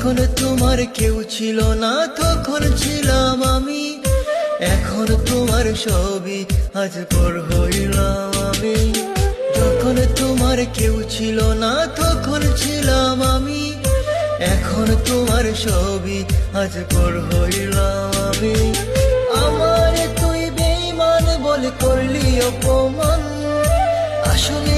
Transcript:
যখন তোমার কেউ ছিল না তখন ছিলাম আমি, এখন তোমার সবই আজ পর হইলাম আমি। যখন তোমার কেউ ছিল না তখন ছিলাম আমি, এখন তোমার সবই আজ পর হইলাম আমি। আমার তুই বেঈমান বলে করলি অপমান, আসলে